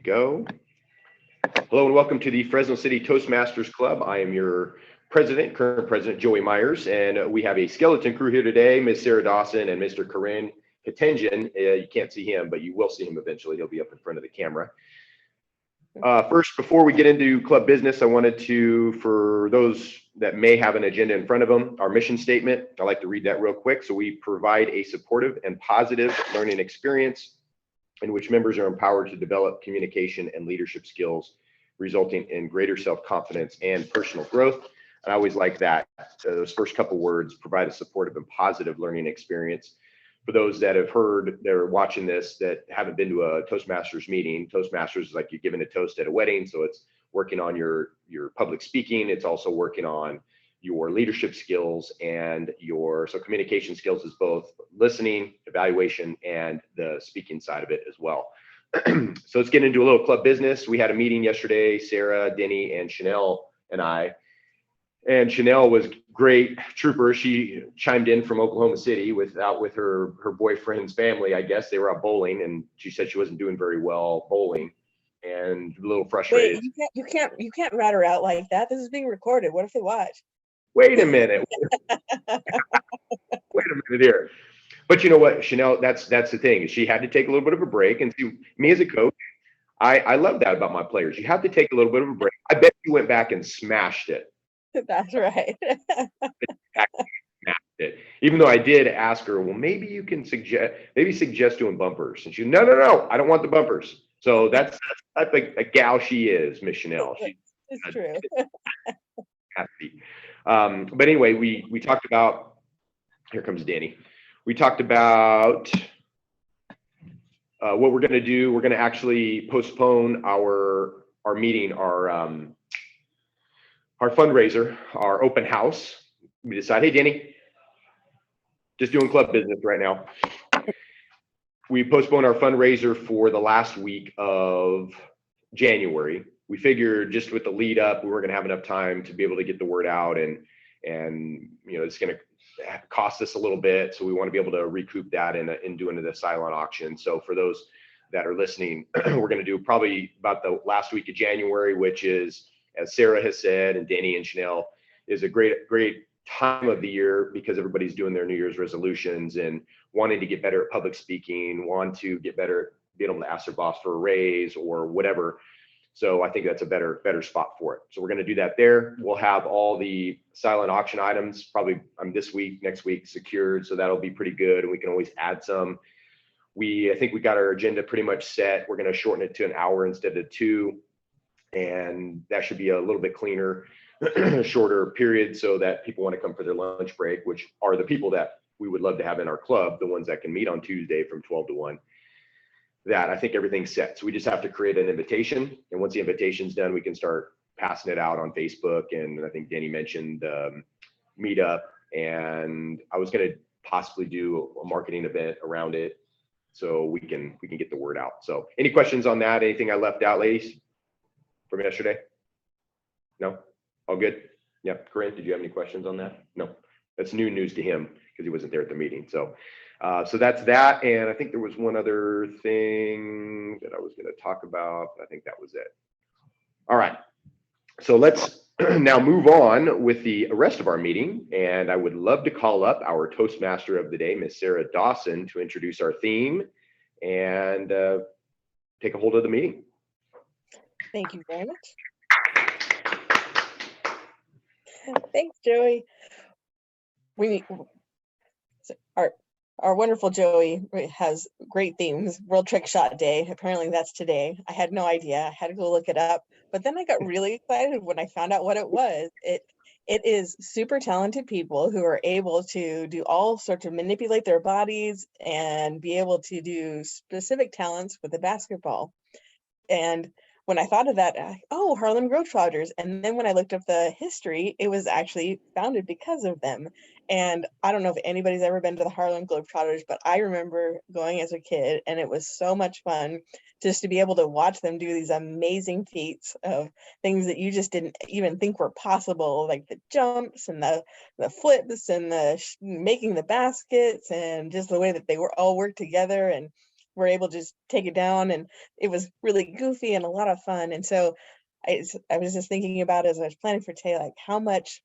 go. Hello and welcome to the Fresno City Toastmasters Club. I am your current president, Joey Myers, and we have a skeleton crew here today, Ms. Sarah Dawson and Mr. Corinne Katenjian. You can't see him, but you will see him eventually. He'll be up in front of the camera. First, before we get into club business, I wanted to, for those that may have an agenda in front of them, our mission statement, I'd like to read that real quick. So we provide a supportive and positive learning experience in which members are empowered to develop communication and leadership skills, resulting in greater self-confidence and personal growth. And I always like that, those first couple words, provide a supportive and positive learning experience. For those that have heard, they're watching this, that haven't been to a Toastmasters meeting. Toastmasters is like you're giving a toast at a wedding. So it's working on your public speaking. It's also working on your leadership skills and so communication skills is both listening, evaluation, and the speaking side of it as well. So let's get into a little club business. We had a meeting yesterday, Sarah, Denny, and Chanel and I. And Chanel was great trooper. She chimed in from Oklahoma City with her boyfriend's family. I guess they were out bowling, and she said she wasn't doing very well bowling and a little frustrated. Wait, you can't rat her out like that. This is being recorded. What if they watch? Wait a minute. Wait a minute here. But you know what, Chanel, that's the thing. She had to take a little bit of a break. And see, me as a coach, I love that about my players. You have to take a little bit of a break. I bet you went back and smashed it. That's right. Even though I did ask her, well, maybe you can suggest doing bumpers. And she, no, I don't want the bumpers. So that's like a gal she is, Miss Chanel. It's true. Happy. But anyway, we talked about, here comes Danny. We talked about what we're going to do. We're going to actually postpone our meeting, our fundraiser, our open house. We decided, hey, Danny, just doing club business right now. We postponed our fundraiser for the last week of January. We figured just with the lead up, we weren't gonna have enough time to be able to get the word out, and you know, it's gonna cost us a little bit. So we want to be able to recoup that in doing the silent auction. So for those that are listening, we're gonna do probably about the last week of January, which is, as Sarah has said, and Danny and Chanel, is a great time of the year because everybody's doing their New Year's resolutions and wanting to get better at public speaking, want to get better, being able to ask their boss for a raise or whatever. So I think that's a better spot for it. So we're going to do that there. We'll have all the silent auction items probably this week, next week secured. So that'll be pretty good. And we can always add some. I think we got our agenda pretty much set. We're going to shorten it to an hour instead of 2. And that should be a little bit cleaner, shorter period so that people want to come for their lunch break, which are the people that we would love to have in our club, the ones that can meet on Tuesday from 12 to 1. That I think everything's set. So we just have to create an invitation. And once the invitation's done, we can start passing it out on Facebook. And I think Danny mentioned meetup. And I was going to possibly do a marketing event around it so we can get the word out. So any questions on that? Anything I left out, ladies, from yesterday? No? All good? Yeah. Corinne, did you have any questions on that? No. That's new news to him because he wasn't there at the meeting. So that's that. And I think there was one other thing that I was going to talk about. I think that was it. All right. So let's now move on with the rest of our meeting. And I would love to call up our Toastmaster of the day, Miss Sarah Dawson, to introduce our theme and take a hold of the meeting. Thank you very much. Thanks, Joey. Our wonderful Joey has great themes. World Trick Shot Day. Apparently that's today. I had no idea. I had to go look it up. But then I got really excited when I found out what it was. It is super talented people who are able to do all sorts of manipulate their bodies and be able to do specific talents with the basketball. And when I thought of that, Harlem Globetrotters. And then when I looked up the history, it was actually founded because of them. And I don't know if anybody's ever been to the Harlem Globetrotters, but I remember going as a kid, and it was so much fun just to be able to watch them do these amazing feats of things that you just didn't even think were possible, like the jumps and the flips and the making the baskets, and just the way that they were all worked together. And were able to just take it down, and it was really goofy and a lot of fun. And so I was just thinking about, as I was planning for today, like how much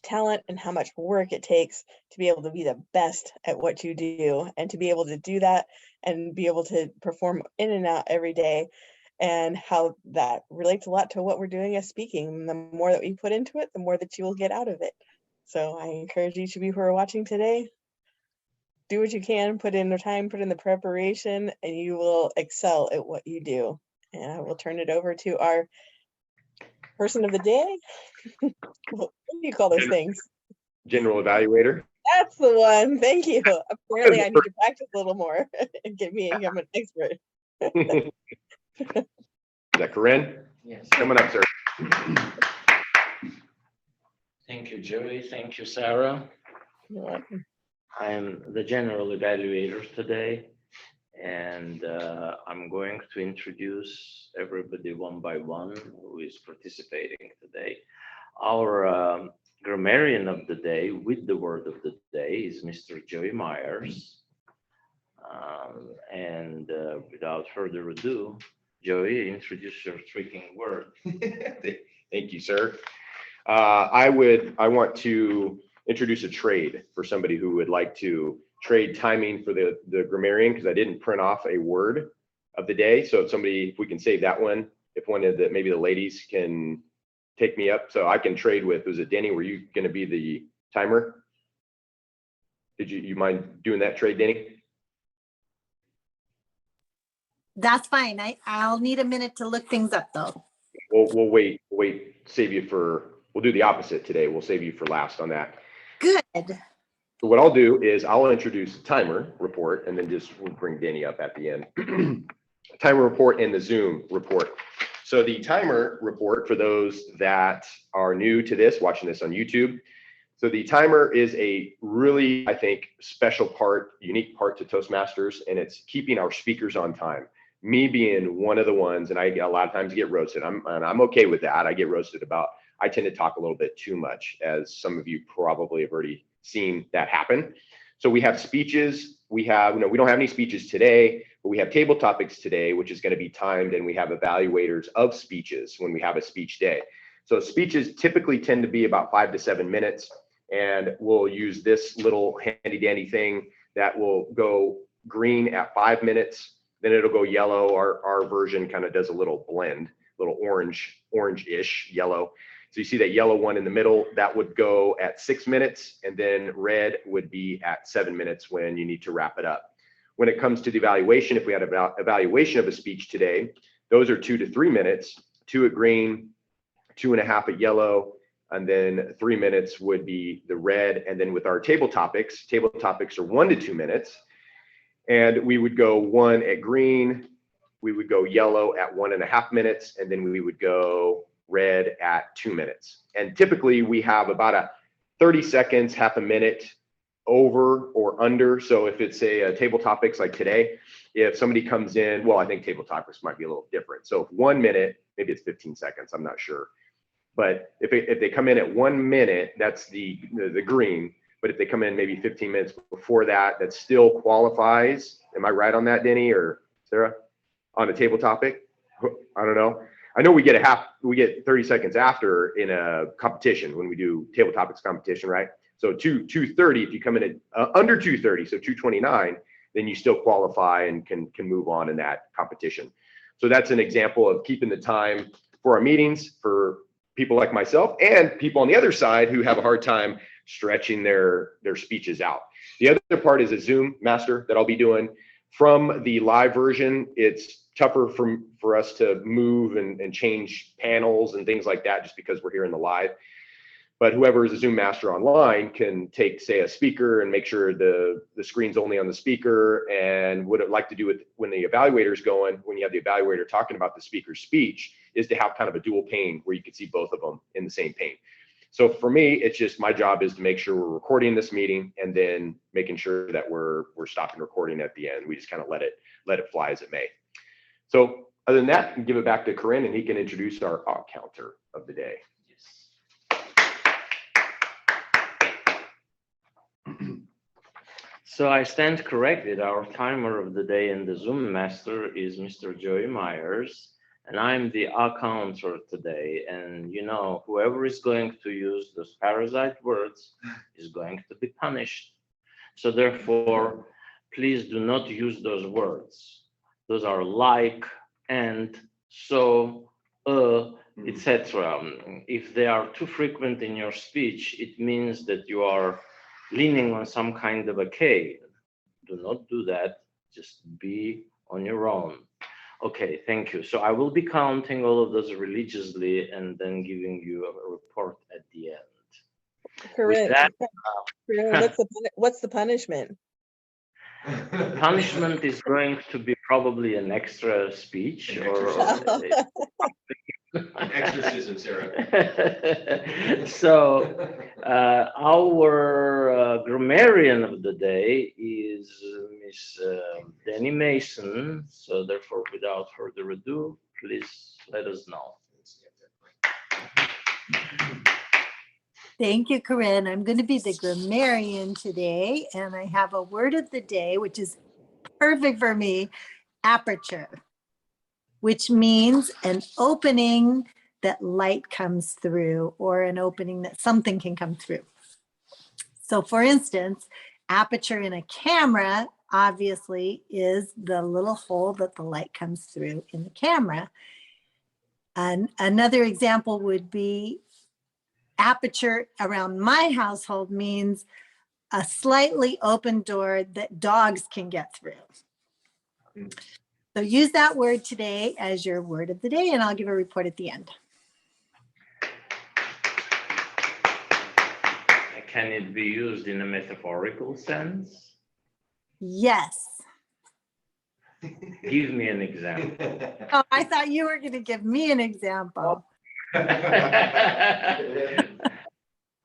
talent and how much work it takes to be able to be the best at what you do, and to be able to do that and be able to perform in and out every day, and how that relates a lot to what we're doing as speaking. The more that we put into it, the more that you will get out of it. So I encourage each of you who are watching today, do what you can, put in the time, put in the preparation, and you will excel at what you do. And I will turn it over to our person of the day. What do you call those things? General evaluator. That's the one. Thank you. Apparently, I need to practice a little more and become an expert. Is that Corinne? Yes. Coming up, sir. Thank you, Joey. Thank you, Sarah. You're welcome. I'm the general evaluator today, and I'm going to introduce everybody one by one who is participating today. Our grammarian of the day with the word of the day is Mr. Joey Myers. And without further ado, Joey, introduce your tricking word. Thank you, sir. I want to introduce a trade for somebody who would like to trade timing for the grammarian, because I didn't print off a word of the day. So if we can save that one, if one of maybe the ladies can take me up, so I can trade with, was it Denny? Were you going to be the timer? Did you mind doing that trade, Denny? That's fine. I'll need a minute to look things up though. We'll wait, we'll do the opposite today. We'll save you for last on that. Good. So what I'll do is I'll introduce the timer report, and then we'll bring Danny up at the end. Timer report and the Zoom report. So the timer report, for those that are new to this, watching this on YouTube. So the timer is a really, I think, special part, unique part to Toastmasters, and it's keeping our speakers on time. Me being one of the ones, and I a lot of times get roasted. I'm okay with that. I get roasted about, I tend to talk a little bit too much, as some of you probably have already seen that happen. So we have speeches. We have, we don't have any speeches today, but we have table topics today, which is going to be timed, and we have evaluators of speeches when we have a speech day. So speeches typically tend to be about 5 to 7 minutes, and we'll use this little handy dandy thing that will go green at 5 minutes. Then it'll go yellow. Our version kind of does a little blend, little orange-ish yellow. So you see that yellow one in the middle, that would go at 6 minutes, and then red would be at 7 minutes when you need to wrap it up. When it comes to the evaluation, if we had an evaluation of a speech today, those are 2 to 3 minutes, 2 at green, 2.5 at yellow, and then 3 minutes would be the red. And then with our table topics are 1 to 2 minutes. And we would go 1 at green, we would go yellow at 1.5 minutes, and then we would go red at 2 minutes. And typically we have about a 30 seconds, half a minute over or under. So if it's a table topics like today, if somebody comes in, well, I think table topics might be a little different. So if 1 minute, maybe it's 15 seconds, I'm not sure. But if they come in at 1 minute, that's the green. But if they come in maybe 15 minutes before that, that still qualifies. Am I right on that, Denny or Sarah? On a table topic? I don't know. I know we get 30 seconds after in a competition when we do table topics competition, right? So 2:30, if you come in at under 2:30, so 2:29, then you still qualify and can move on in that competition. So that's an example of keeping the time for our meetings for people like myself and people on the other side who have a hard time stretching their speeches out. The other part is a Zoom master that I'll be doing. From the live version, it's tougher for us to move and change panels and things like that, just because we're here in the live. But whoever is a Zoom master online can take, say, a speaker and make sure the screen's only on the speaker. And what I'd like to do with when the evaluator's going, when you have the evaluator talking about the speaker's speech, is to have kind of a dual pane where you can see both of them in the same pane. So for me, it's just my job is to make sure we're recording this meeting and then making sure that we're stopping recording at the end. We just kind of let it fly as it may. So other than that, I can give it back to Corinne and he can introduce our counter of the day. So I stand corrected. Our timer of the day and the Zoom master is Mr. Joey Myers, and I'm the accounter today. And you know, whoever is going to use those parasite words is going to be punished. So therefore, please do not use those words. Those are like, and, so, etc. If they are too frequent in your speech, it means that you are leaning on some kind of a cave. Do not do that. Just be on your own. Okay, thank you. So I will be counting all of those religiously and then giving you a report at the end. Correct. that- Corinne, what's the punishment? Punishment is going to be probably an extra speech or Exorcism, Sarah. so our grammarian of the day is Miss Danny Mason. So therefore, without further ado, please let us know. Thank you, Corinne. I'm going to be the grammarian today, and I have a word of the day, which is perfect for me, aperture, which means an opening that light comes through or an opening that something can come through. So for instance, aperture in a camera obviously is the little hole that the light comes through in the camera. And another example would be aperture around my household means a slightly open door that dogs can get through. So use that word today as your word of the day, and I'll give a report at the end. Can it be used in a metaphorical sense? Yes. Give me an example. Oh, I thought you were going to give me an example. Put her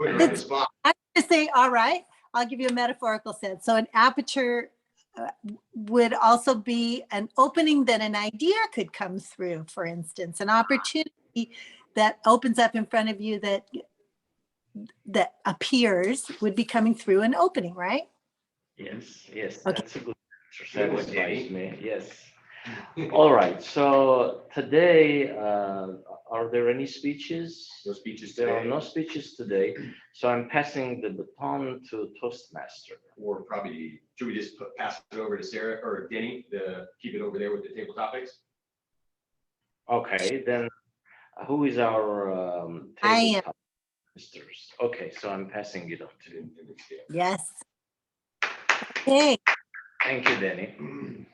on the spot. I'm going to say, all right, I'll give you a metaphorical sense. So an aperture would also be an opening that an idea could come through, for instance, an opportunity that opens up in front of you that appears would be coming through an opening, right? Yes, yes, Okay. that's a good answer. Satisfies me. Yes. All right. So today, are there any speeches? No speeches There are today. no speeches today. So I'm passing the baton to Toastmaster. Or probably, should we just pass it over to Sarah or Denny to keep it over there with the table topics? Okay, then who is our I am. tabletop masters? Okay, so I'm passing it on to you. Yes. Okay. Thank you, Danny.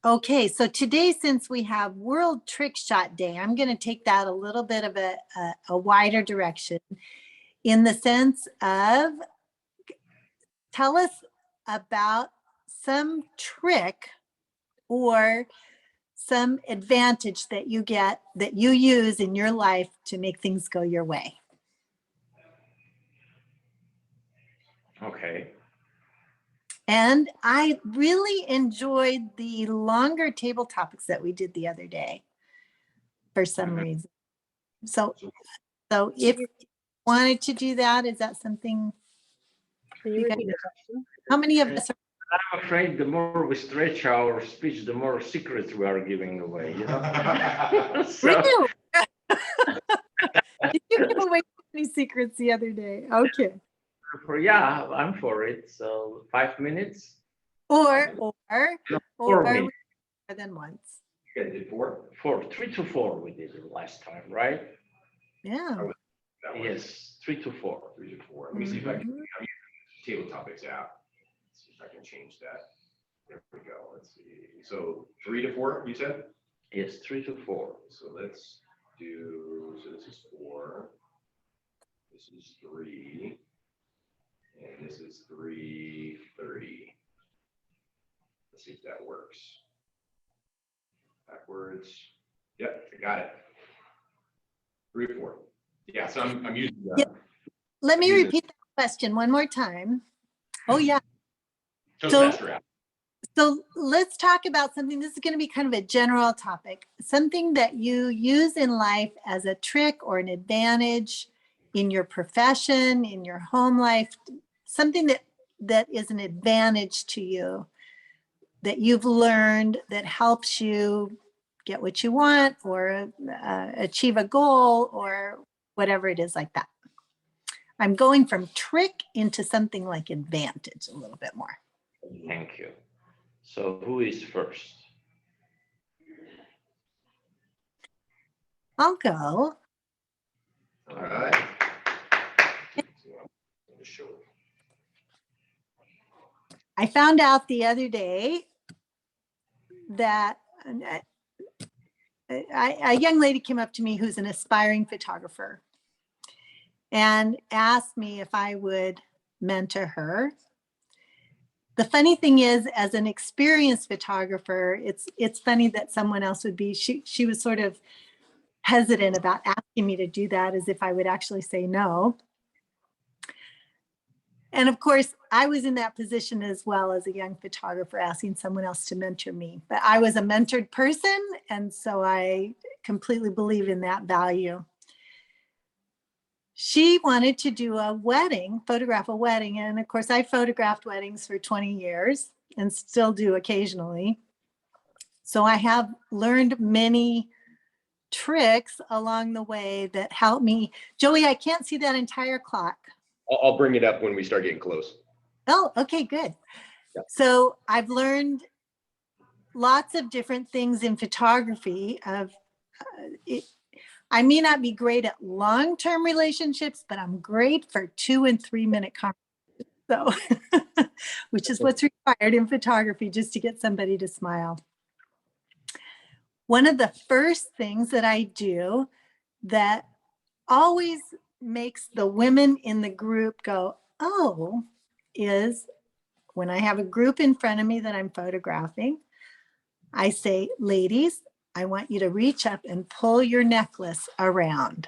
Okay, so today, since we have World Trick Shot Day, I'm going to take that a little bit of a wider direction in the sense of tell us about some trick or some advantage that you get, that you use in your life to make things go your way. Okay. And I really enjoyed the longer table topics that we did the other day for some reason. So if you wanted to do that, is that something? Can you repeat the question? How many of us are? I'm afraid the more we stretch our speech, the more secrets we are giving away. You know? So, Really? Did you give away any secrets the other day? Okay. yeah, I'm for it. So 5 minutes. Or Or me. more than once. You guys did 4? 3 to 4 we did it last time, right? Yeah. That one. Yes, 3 to 4. 3 to 4. Let me see if I can, I'm using the table topics app. Let's see if I can change that. There we go. Let's see. So 3 to 4, you said? Yes, 3 to 4. So let's do, so this is 4. This is 3. And this is 3:30. Let's see if that works. Backwards. Yep, I got it. 3 to 4. Yeah, so I'm using Yeah. Let me Use it. repeat that question one more time. Oh, yeah. Toastmaster app. So let's talk about something. This is going to be kind of a general topic, something that you use in life as a trick or an advantage in your profession, in your home life, something that that is an advantage to you, that you've learned, that helps you get what you want or achieve a goal or whatever it is like that. I'm going from trick into something like advantage a little bit more. Thank you. So who is first? I'll go. All right. I found out the other day that a young lady came up to me who's an aspiring photographer and asked me if I would mentor her. The funny thing is, as an experienced photographer, it's funny that someone else would be, she was sort of hesitant about asking me to do that, as if I would actually say no. And of course, I was in that position as well as a young photographer, asking someone else to mentor me. But I was a mentored person, and so I completely believe in that value. She wanted to do a wedding, photograph a wedding. And of course, I photographed weddings for 20 years and still do occasionally. So I have learned many tricks along the way that help me. Joey, I can't see that entire clock. I'll bring it up when we start getting close. Oh, okay, good. Yeah. So I've learned lots of different things in photography. I may not be great at long-term relationships, but I'm great for 2 and 3 minute conversations. So, which is what's required in photography, just to get somebody to smile. One of the first things that I do that always makes the women in the group go, oh, is when I have a group in front of me that I'm photographing, I say, ladies, I want you to reach up and pull your necklace around.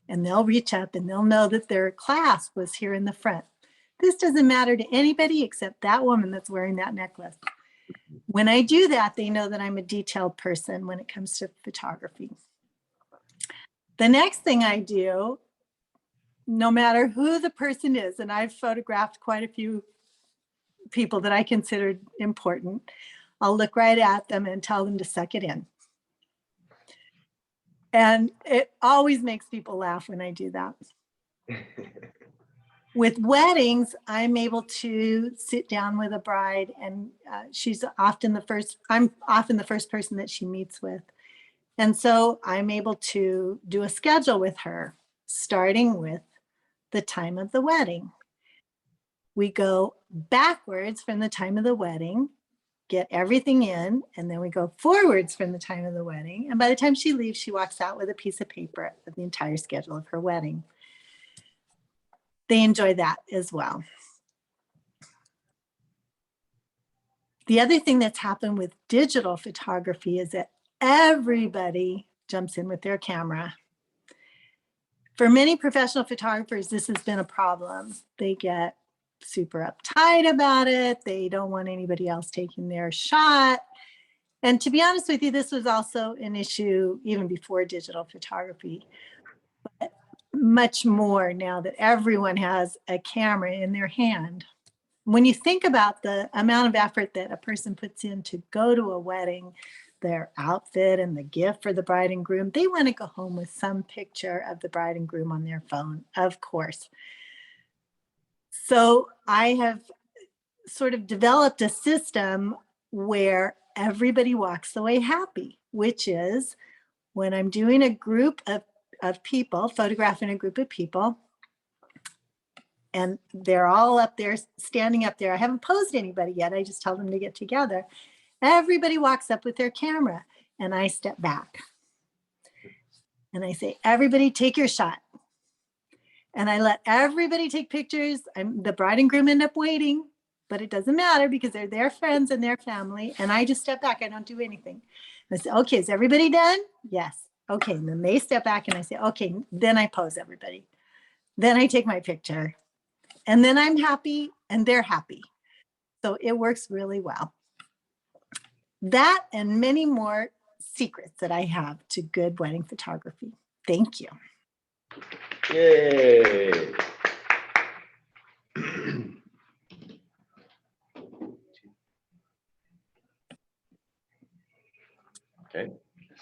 And they'll reach up and they'll know that their clasp was here in the front. This doesn't matter to anybody except that woman that's wearing that necklace. When I do that, they know that I'm a detailed person when it comes to photography. The next thing I do, no matter who the person is, and I've photographed quite a few people that I considered important, I'll look right at them and tell them to suck it in. And it always makes people laugh when I do that. With weddings, I'm able to sit down with a bride, and I'm often the first person that she meets with. And so I'm able to do a schedule with her, starting with the time of the wedding. We go backwards from the time of the wedding, get everything in, and then we go forwards from the time of the wedding. And by the time she leaves, she walks out with a piece of paper of the entire schedule of her wedding. They enjoy that as well. The other thing that's happened with digital photography is that everybody jumps in with their camera. For many professional photographers, this has been a problem. They get super uptight about it. They don't want anybody else taking their shot. And to be honest with you, this was also an issue even before digital photography, but much more now that everyone has a camera in their hand. When you think about the amount of effort that a person puts in to go to a wedding, their outfit and the gift for the bride and groom, they want to go home with some picture of the bride and groom on their phone, of course. So I have sort of developed a system where everybody walks away happy, which is when I'm doing a group of people, photographing a group of people, and they're all up there, standing up there. I haven't posed anybody yet. I just tell them to get together. Everybody walks up with their camera, and I step back. And I say, everybody take your shot. And I let everybody take pictures. The bride and groom end up waiting, but it doesn't matter because they're their friends and their family. And I just step back. I don't do anything. I say, okay, is everybody done? Yes. Okay. And then they step back and I say, okay, then I pose everybody. Then I take my picture. And then I'm happy and they're happy. So it works really well. That and many more secrets that I have to good wedding photography. Thank you. Yay. Okay.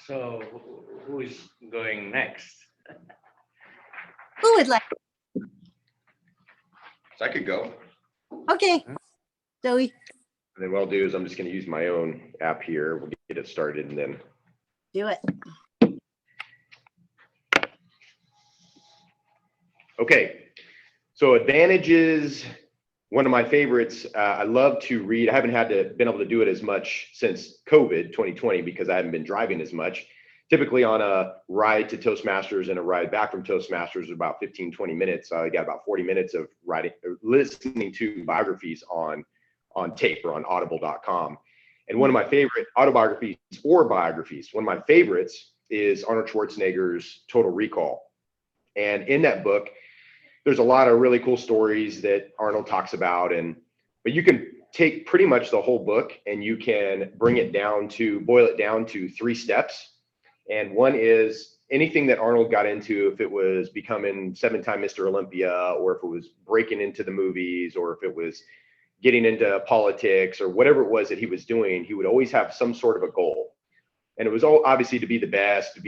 So who is going next? Who would like? So I could go. Okay, Joey, And then what I'll do is I'm just going to use my own app here. We'll get it started and then. do it. Okay. So advantages, one of my favorites. I love to read. I haven't been able to do it as much since COVID 2020 because I haven't been driving as much. Typically on a ride to Toastmasters and a ride back from Toastmasters, about 15, 20 minutes. I got about 40 minutes of listening to biographies on tape or on audible.com. And one of my favorite autobiographies or biographies, one of my favorites is Arnold Schwarzenegger's Total Recall. And in that book, there's a lot of really cool stories that Arnold talks about. But you can take pretty much the whole book and you can boil it down to 3 steps. And one is anything that Arnold got into, if it was becoming 7-time Mr. Olympia, or if it was breaking into the movies, or if it was getting into politics, or whatever it was that he was doing, he would always have some sort of a goal. And it was all obviously to be the best,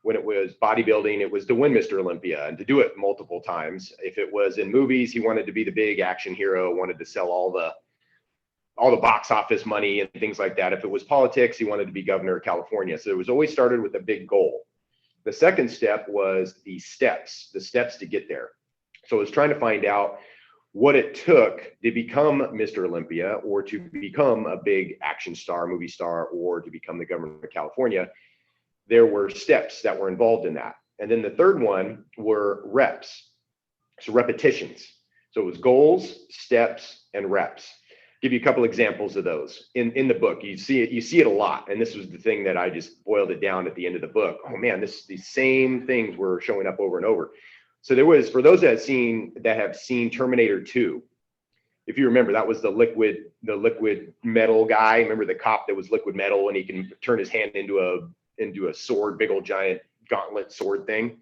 when it was bodybuilding, it was to win Mr. Olympia and to do it multiple times. If it was in movies, he wanted to be the big action hero, wanted to sell all the box office money and things like that. If it was politics, he wanted to be governor of California. So it was always started with a big goal. The second step was the steps to get there. So it was trying to find out what it took to become Mr. Olympia, or to become a big action star, movie star, or to become the governor of California. There were steps that were involved in that. And then the third one were reps. So repetitions. So it was goals, steps, and reps. Give you a couple examples of those in the book. You see it a lot. And this was the thing that I just boiled it down at the end of the book. Oh man, these same things were showing up over and over. So there was, for those that have seen Terminator 2, if you remember, that was the liquid metal guy. Remember the cop that was liquid metal and he can turn his hand into a sword, big old giant gauntlet sword thing.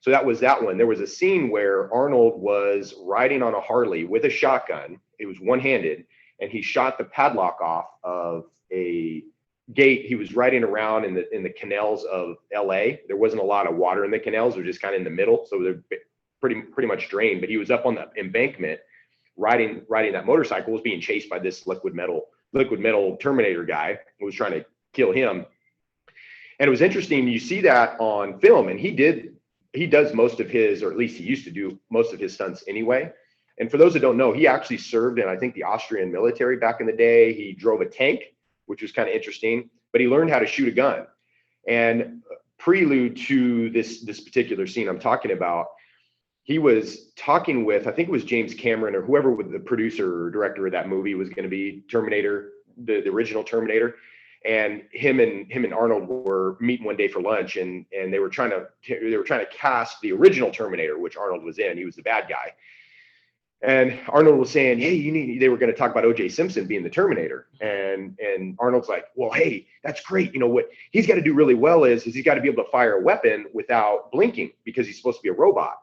So that was that one. There was a scene where Arnold was riding on a Harley with a shotgun. It was one-handed, and he shot the padlock off of a gate. He was riding around in the canals of LA. There wasn't a lot of water in the canals. They're just kind of in the middle. So they're pretty much drained, but he was up on the embankment riding that motorcycle, was being chased by this liquid metal Terminator guy who was trying to kill him. And it was interesting. You see that on film, and he does most of his, or at least he used to do most of his stunts anyway. And for those that don't know, he actually served in, I think, the Austrian military back in the day. He drove a tank, which was kind of interesting, but he learned how to shoot a gun. And prelude to this particular scene I'm talking about, he was talking with, I think it was James Cameron or whoever was the producer or director of that movie was going to be Terminator, the original Terminator. And him and Arnold were meeting one day for lunch, and they were trying to cast the original Terminator, which Arnold was in. He was the bad guy. And Arnold was saying, hey, they were going to talk about O.J. Simpson being the Terminator. And Arnold's like, well, hey, that's great. You know, what he's got to do really well is he's got to be able to fire a weapon without blinking because he's supposed to be a robot.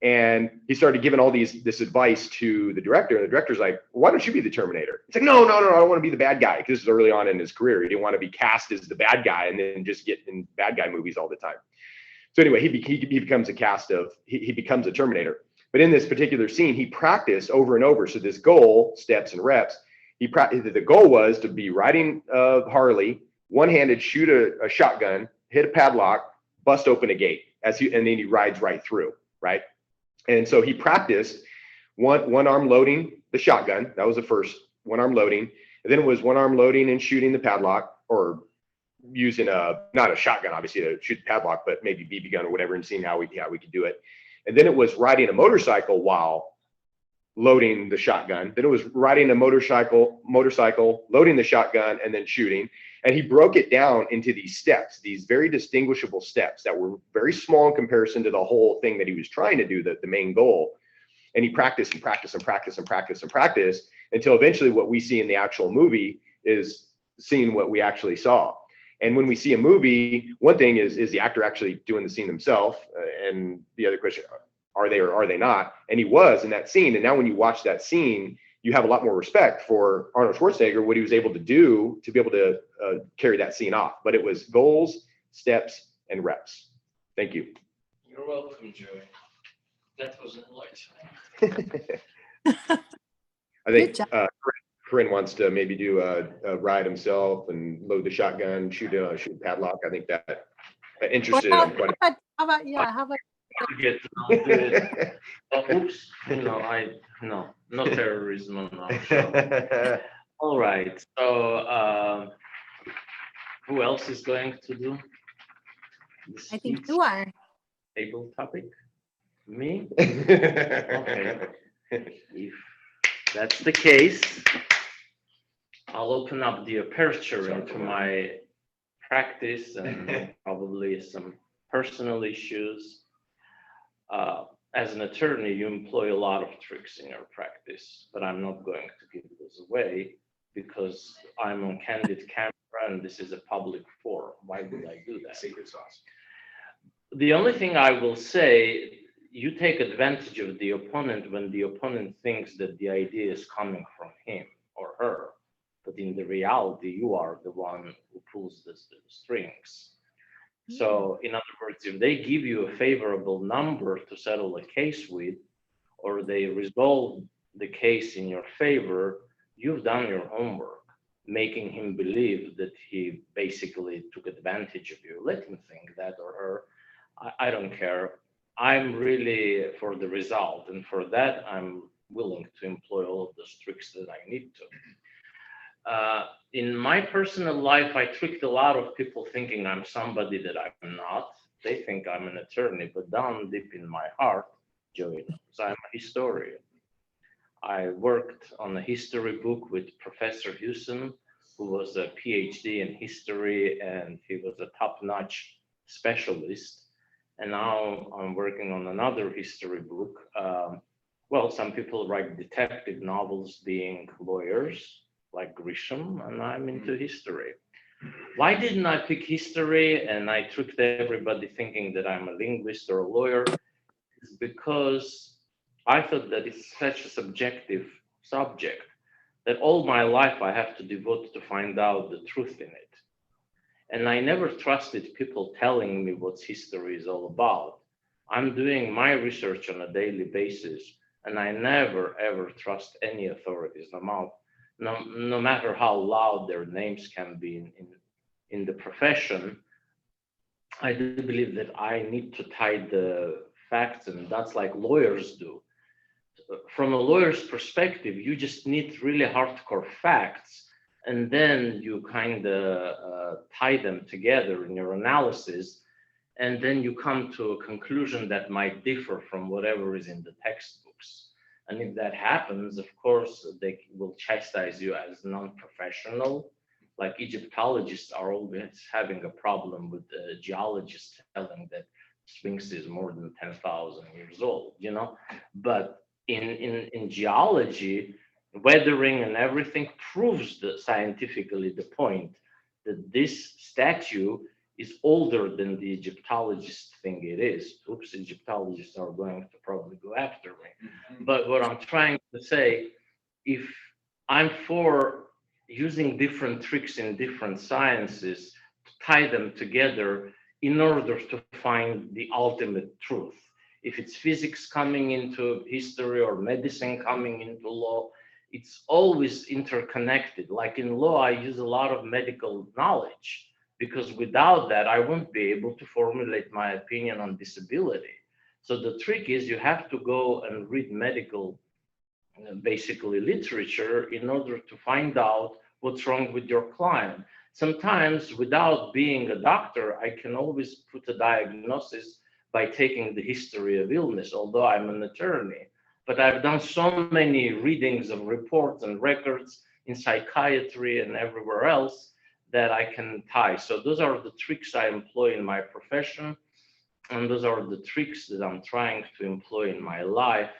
And he started giving all this advice to the director. And the director's like, why don't you be the Terminator? He's like, no, I don't want to be the bad guy. Because this is early on in his career. He didn't want to be cast as the bad guy and then just get in bad guy movies all the time. So anyway, he becomes he becomes a Terminator. But in this particular scene, he practiced over and over. So this goal, steps and reps, the goal was to be riding Harley, one-handed, shoot a shotgun, hit a padlock, bust open a gate, and then he rides right through, right? And so he practiced one arm loading the shotgun. That was the first one arm loading. And then it was one arm loading and shooting the padlock, or using not a shotgun, obviously, to shoot the padlock, but maybe BB gun or whatever, and seeing how we could do it. And then it was riding a motorcycle while loading the shotgun. Then it was riding a motorcycle, loading the shotgun, and then shooting. And he broke it down into these steps, these very distinguishable steps that were very small in comparison to the whole thing that he was trying to do, the main goal. And he practiced and practiced and practiced and practiced and practiced until eventually what we see in the actual movie is seeing what we actually saw. And when we see a movie, one thing is the actor actually doing the scene himself? And the other question, are they or are they not? And he was in that scene. And now when you watch that scene, you have a lot more respect for Arnold Schwarzenegger, what he was able to do to be able to carry that scene off. But it was goals, steps, and reps. Thank you. You're welcome, Joey. That was enlightening. I think Corinne wants to maybe do a ride himself and load the shotgun, shoot a padlock. I think that interested him quite a bit. How about Get to do it. Oh, oops, no terrorism on our show. All right, so who else is going to do this I think you are. table topic? Me? Okay. If that's the case, I'll open up the aperture into my practice and probably some personal issues. As an attorney, you employ a lot of tricks in your practice, but I'm not going to give those away because I'm on candid camera and this is a public forum. Why would I do that? Secret sauce. The only thing I will say, you take advantage of the opponent when the opponent thinks that the idea is coming from him or her, but in the reality, you are the one who pulls the strings. So in other words, if they give you a favorable number to settle a case with, or they resolve the case in your favor, you've done your homework, making him believe that he basically took advantage of you. Let him think that or her. I don't care. I'm really for the result, and for that, I'm willing to employ all of those tricks that I need to. In my personal life, I tricked a lot of people thinking I'm somebody that I'm not. They think I'm an attorney, but down deep in my heart, Joey knows I'm a historian. I worked on a history book with Professor Houston, who was a PhD in history, and he was a top-notch specialist. And now I'm working on another history book. Well, some people write detective novels being lawyers, like Grisham, and I'm into history. Why didn't I pick history and I tricked everybody thinking that I'm a linguist or a lawyer? It's because I thought that it's such a subjective subject that all my life I have to devote to find out the truth in it. And I never trusted people telling me what history is all about. I'm doing my research on a daily basis, and I never ever trust any authorities, no matter how loud their names can be in the profession. I do believe that I need to tie the facts, and that's like lawyers do. From a lawyer's perspective, you just need really hardcore facts, and then you kind of tie them together in your analysis, and then you come to a conclusion that might differ from whatever is in the textbooks. And if that happens, of course, they will chastise you as non-professional. Like Egyptologists are always having a problem with geologists telling that Sphinx is more than 10,000 years old, But in geology, weathering and everything proves scientifically the point that this statue is older than the Egyptologists think it is. Oops, Egyptologists are going to probably go after me. But what I'm trying to say, if I'm for using different tricks in different sciences to tie them together in order to find the ultimate truth. If it's physics coming into history or medicine coming into law, it's always interconnected. Like in law, I use a lot of medical knowledge, because without that, I won't be able to formulate my opinion on disability. So the trick is you have to go and read medical, basically literature, in order to find out what's wrong with your client. Sometimes without being a doctor, I can always put a diagnosis by taking the history of illness, although I'm an attorney. But I've done so many readings of reports and records in psychiatry and everywhere else that I can tie. So those are the tricks I employ in my profession. And those are the tricks that I'm trying to employ in my life,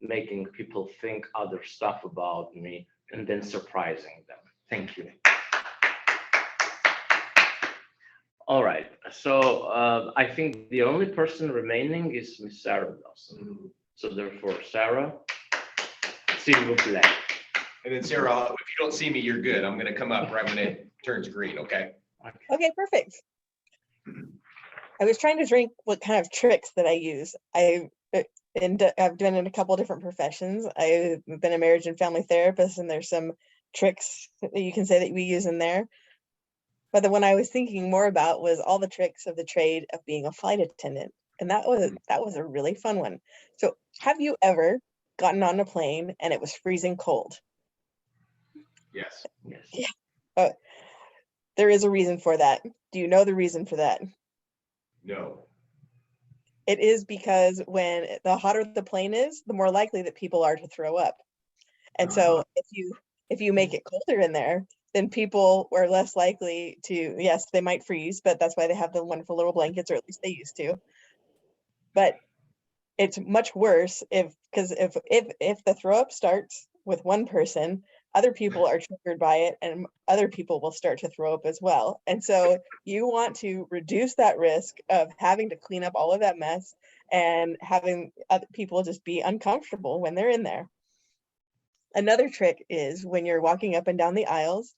making people think other stuff about me and then surprising them. Thank you. All right, so I think the only person remaining is Miss Sarah Dawson. So therefore, Sarah, s'il vous plaît. And then Sarah, if you don't see me, you're good. I'm gonna come up right when it turns green, okay? Okay, perfect. I was trying to drink what kind of tricks that I use. I've been in a couple different professions. I've been a marriage and family therapist, and there's some tricks that you can say that we use in there. But the one I was thinking more about was all the tricks of the trade of being a flight attendant. And that was a really fun one. So have you ever gotten on a plane and it was freezing cold? Yes. Yes. There is a reason for that. Do you know the reason for that? No. It is because when the hotter the plane is, the more likely that people are to throw up. And so if you make it colder in there, then people are less likely to, yes, they might freeze, but that's why they have the wonderful little blankets, or at least they used to. But it's much worse because if the throw up starts with one person, other people are triggered by it, and other people will start to throw up as well. And so you want to reduce that risk of having to clean up all of that mess and having other people just be uncomfortable when they're in there. Another trick is when you're walking up and down the aisles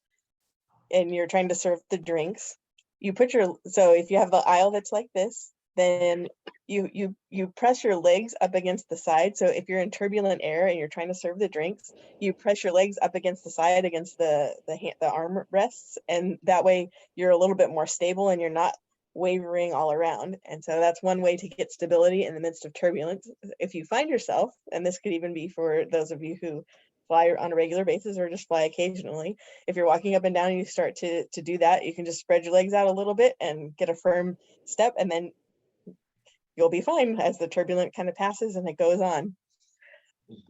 and you're trying to serve the drinks, so if you have the aisle that's like this, then you press your legs up against the side. So if you're in turbulent air and you're trying to serve the drinks, you press your legs up against the side, against the arm rests, and that way you're a little bit more stable and you're not wavering all around. And so that's one way to get stability in the midst of turbulence. If you find yourself, and this could even be for those of you who fly on a regular basis or just fly occasionally, if you're walking up and down and you start to do that, you can just spread your legs out a little bit and get a firm step, and then you'll be fine as the turbulent kind of passes and it goes on.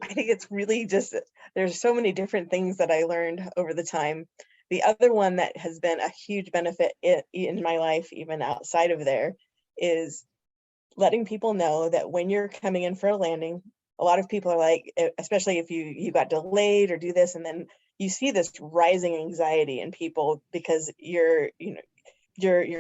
I think it's really just, there's so many different things that I learned over the time. The other one that has been a huge benefit in my life, even outside of there, is letting people know that when you're coming in for a landing, a lot of people are like, especially if you got delayed or do this, and then you see this rising anxiety in people because you're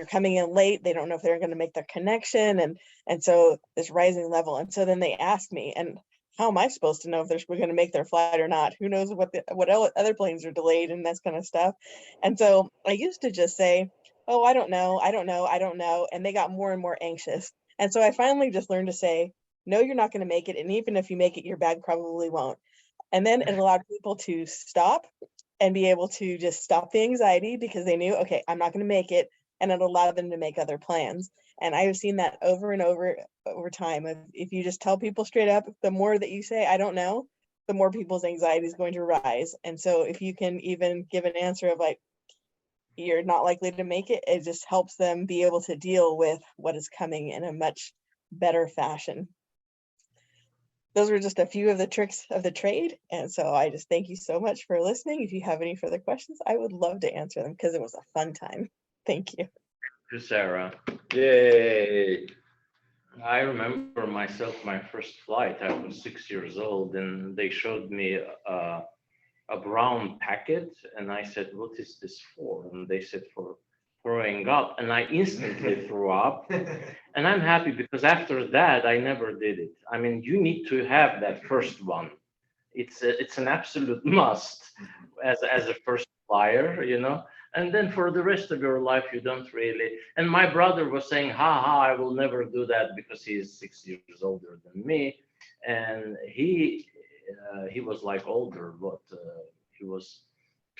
coming in late. They don't know if they're going to make their connection, and so this rising level. And so then they ask me, and how am I supposed to know if they're going to make their flight or not? Who knows what other planes are delayed and that kind of stuff. And so I used to just say, oh, I don't know. And they got more and more anxious. And so I finally just learned to say, no, you're not going to make it. And even if you make it, your bag probably won't. And then it allowed people to stop and be able to just stop the anxiety because they knew, okay, I'm not going to make it. And it allowed them to make other plans. And I have seen that over and over time. If you just tell people straight up, the more that you say, I don't know, the more people's anxiety is going to rise. And so if you can even give an answer of like, you're not likely to make it, it just helps them be able to deal with what is coming in a much better fashion. Those were just a few of the tricks of the trade. And so I just thank you so much for listening. If you have any further questions, I would love to answer them because it was a fun time. Thank you. To Sarah. Yay. I remember myself, my first flight, I was 6 years old, and they showed me a brown packet, and I said, what is this for? And they said, for throwing up, and I instantly threw up. And I'm happy because after that, I never did it. I mean, you need to have that first one. It's an absolute must as a first flyer, you know. And then for the rest of your life, you don't really. And my brother was saying, I will never do that because he's 6 years older than me. And he was like older, but he was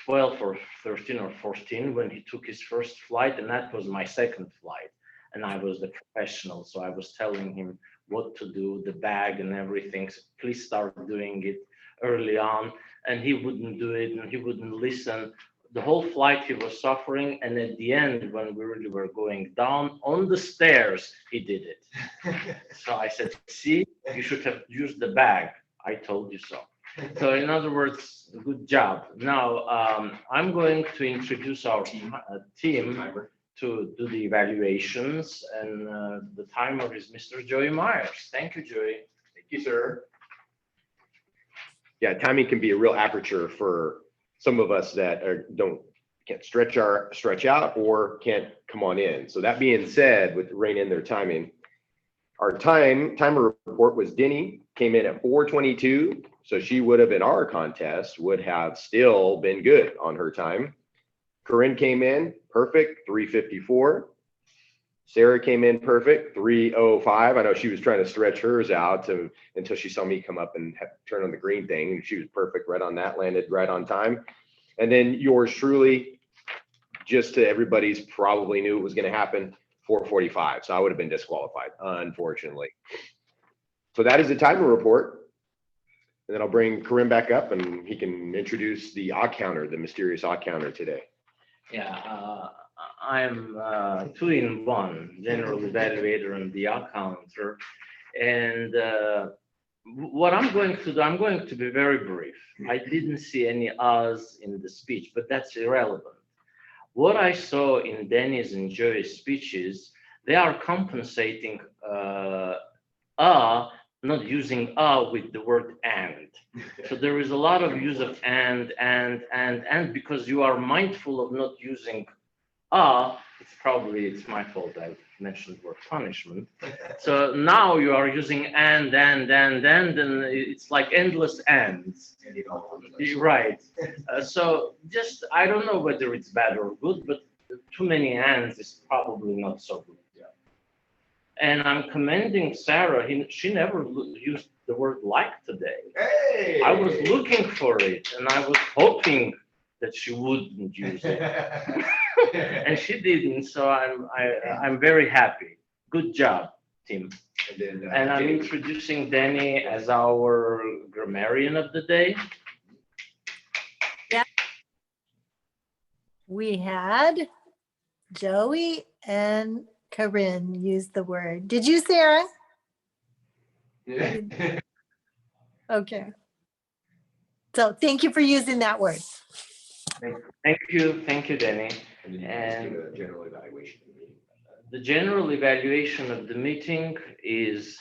12 or 13 or 14 when he took his first flight. And that was my second flight. And I was the professional. So I was telling him what to do, the bag and everything. So please start doing it early on. And he wouldn't do it and he wouldn't listen. The whole flight he was suffering, and at the end, when we really were going down on the stairs, he did it. So I said, see, you should have used the bag. I told you so. So in other words, good job. Now I'm going to introduce our team to do the evaluations, and the timer is Mr. Joey Myers. Thank you, Joey. Thank you, sir. Yeah, timing can be a real aperture for some of us that can't stretch out or can't come on in. So that being said, with rein in their timing, Our timer report was Denny came in at 4:22. So she would have in our contest would have still been good on her time. Corinne came in perfect, 3:54. Sarah came in perfect, 3:05. I know she was trying to stretch hers out until she saw me come up and turn on the green thing, and she was perfect right on that, landed right on time. And then yours truly, just to everybody's probably knew it was going to happen, 4:45. So I would have been disqualified, unfortunately. So that is the timer report. And then I'll bring Corinne back up and he can introduce the odd counter, the mysterious odd counter today. Yeah, I'm 2-in-1, general evaluator and the odd counter. And what I'm going to do, I'm going to be very brief. I didn't see any uhs in the speech, but that's irrelevant. What I saw in Danny's and Joey's speeches, they are compensating not using with the word and. So there is a lot of use of and, because you are mindful of not using it's my fault I mentioned the word punishment. So now you are using and it's like endless ands. Right. So just, I don't know whether it's bad or good, but too many ands is probably not so good. And I'm commending Sarah. She never used the word like today. Hey! I was looking for it, and I was hoping that she wouldn't use it, and she didn't. So I'm very happy. Good job, Tim. And I'm introducing Danny as our grammarian of the day. Yeah. We had Joey and Corinne use the word. Did you, Sarah? Yeah. Okay. So thank you for using that word. Thank you, Danny. And general evaluation. The general evaluation of the meeting is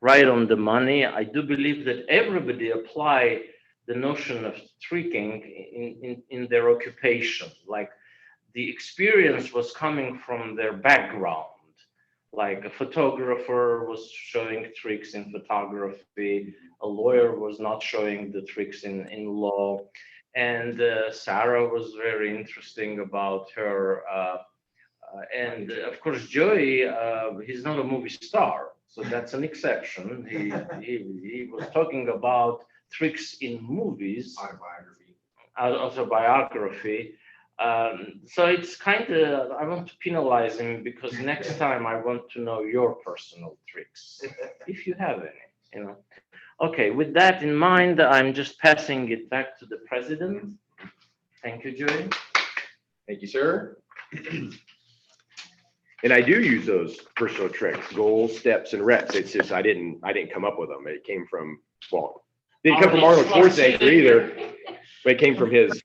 right on the money. I do believe that everybody apply the notion of tricking in their occupation. Like the experience was coming from their background. Like a photographer was showing tricks in photography, a lawyer was not showing the tricks in law. And Sarah was very interesting about her. And of course, Joey, he's not a movie star, so that's an exception. He was talking about tricks in movies, autobiography. So it's kind of, I want to penalize him because next time I want to know your personal tricks, if you have any, Okay, with that in mind, I'm just passing it back to the president. Thank you, Joey. Thank you, sir. And I do use those personal tricks, goals, steps, and reps. It's just I didn't come up with them. It came from didn't come from Arnold Schwarzenegger either, but it came from his.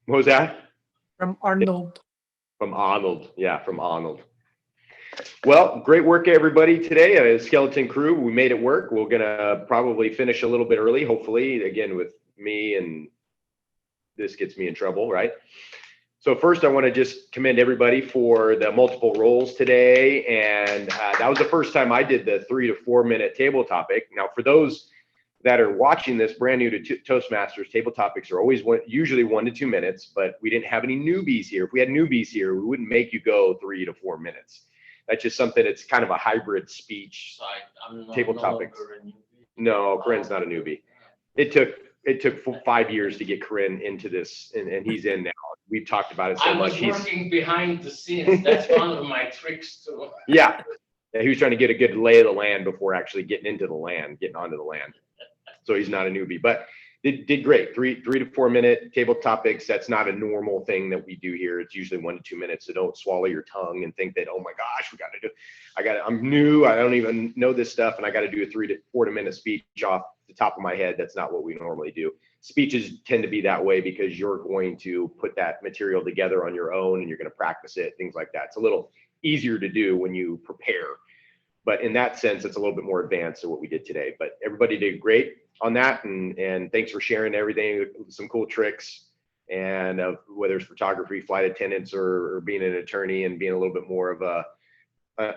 What was that? From Arnold. From Arnold, yeah, from Arnold. Well, great work, everybody, today. Skeleton crew, we made it work. We're gonna probably finish a little bit early, hopefully, again with me, and this gets me in trouble, right? So first, I want to just commend everybody for the multiple roles today, and that was the first time I did the 3 to 4 minute table topic. Now, for those that are watching this brand new to Toastmasters, table topics are always usually 1 to 2 minutes, but we didn't have any newbies here. If we had newbies here, we wouldn't make you go 3 to 4 minutes. That's just something that's kind of a hybrid speech table topics. No, Corinne's not a newbie. It took 5 years to get Corinne into this, and he's in now. We've talked about it so much. I was working behind the scenes. That's one of my tricks too. Yeah, he was trying to get a good lay of the land before actually getting onto the land. So he's not a newbie, but did great. 3 to 4 minute table topics. That's not a normal thing that we do here. It's usually 1 to 2 minutes. So don't swallow your tongue and think that, oh my gosh, I'm new. I don't even know this stuff. And I got to do a 3 to 4 minute speech off the top of my head. That's not what we normally do. Speeches tend to be that way because you're going to put that material together on your own and you're going to practice it, things like that. It's a little easier to do when you prepare. But in that sense, it's a little bit more advanced than what we did today. But everybody did great on that. And thanks for sharing everything, some cool tricks. And whether it's photography, flight attendants, or being an attorney and being a little bit more of a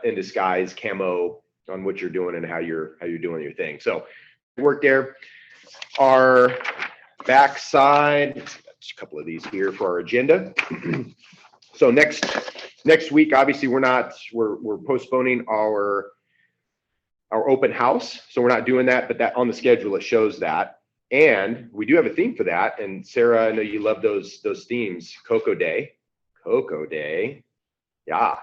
in disguise camo on what you're doing and how you're doing your thing. So work there. Our backside, a couple of these here for our agenda. So next week, obviously we're postponing our open house. So we're not doing that, but that on the schedule, it shows that. And we do have a theme for that. And Sarah, I know you love those themes. Cocoa Day. Yeah.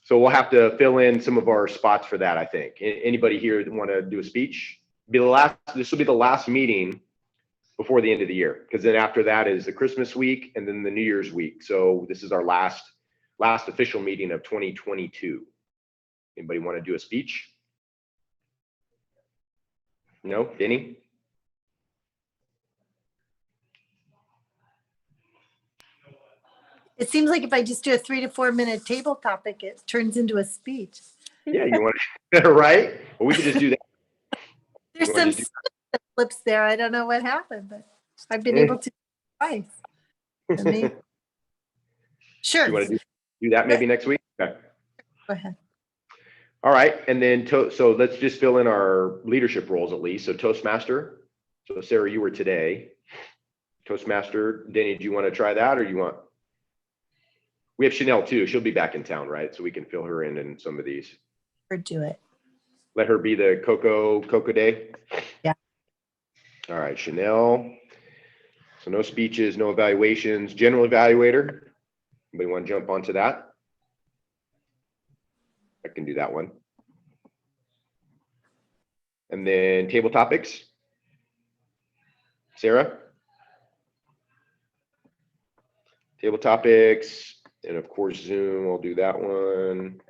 So we'll have to fill in some of our spots for that, I think. Anybody here that want to do a speech? This will be the last meeting before the end of the year, because then after that is the Christmas week and then the New Year's week. So this is our last official meeting of 2022. Anybody want to do a speech? No, Denny? It seems like if I just do a 3 to 4 minute table topic, it turns into a speech. Yeah, you want to, right? Well, we could just do that. There's You some wanna just flips there. I don't know what happened, but I've been able to twice. And they- Sure. You want to do that maybe next week? Okay. Go ahead. All right, and then so let's just fill in our leadership roles at least. So Toastmaster. So Sarah, you were today. Toastmaster. Denny, do you want to try that, or you want? We have Chanel too. She'll be back in town, right? So we can fill her in some of these. Or do it. Let her be the Cocoa Day. Yeah. All right, Chanel. So no speeches, no evaluations. General evaluator. Anybody want to jump onto that? I can do that one. And then table topics. Sarah? Table topics, and of course Zoom, I'll do that one.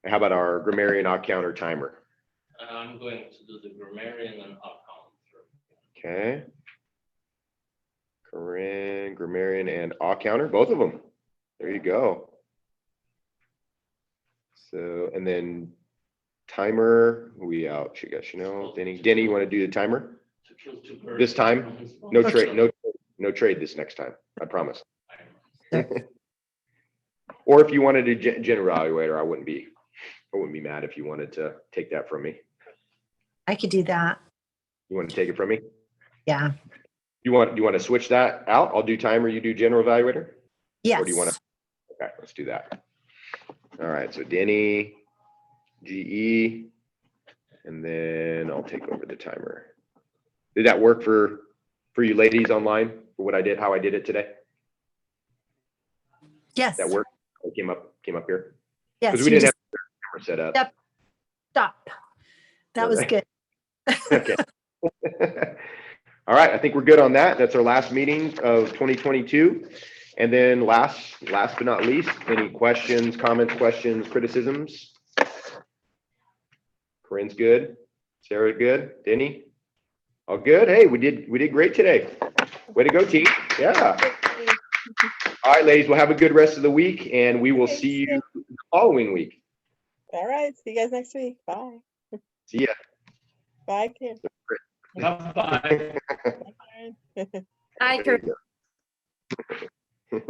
How about our grammarian odd counter timer? I'm going to do the grammarian and odd counter. Okay. Corinne, grammarian, and odd counter, both of them. There you go. So, and then timer, we out. You got Chanel, Denny. Denny, you want to do the timer? To kill two birds This time? with one stone. No trade, no trade this next time. I promise. Or if you wanted a general evaluator, I wouldn't be mad if you wanted to take that from me. I could do that. You want to take it from me? Yeah. You want to switch that out? I'll do timer, you do general evaluator? Yes. Or do you want to? Okay, let's do that. All right, so Denny, GE, and then I'll take over the timer. Did that work for you ladies online for what I did, how I did it today? Yes. That worked? It came up here? Yes. Because we you didn't have just the camera set up. Yep. Stop. That was good. Okay. All right, I think we're good on that. That's our last meeting of 2022. And then last but not least, any questions, comments, questions, criticisms? Corinne's good. Sarah good. Denny? All good. Hey, we did great today. Way to go, team. Yeah. All right, ladies, we'll have a good rest of the week, and we will see you the following week. All right. See you guys next week. Bye. See ya. Bye, Kim. Bye-bye. Bye. Hi, There Kurt. you go.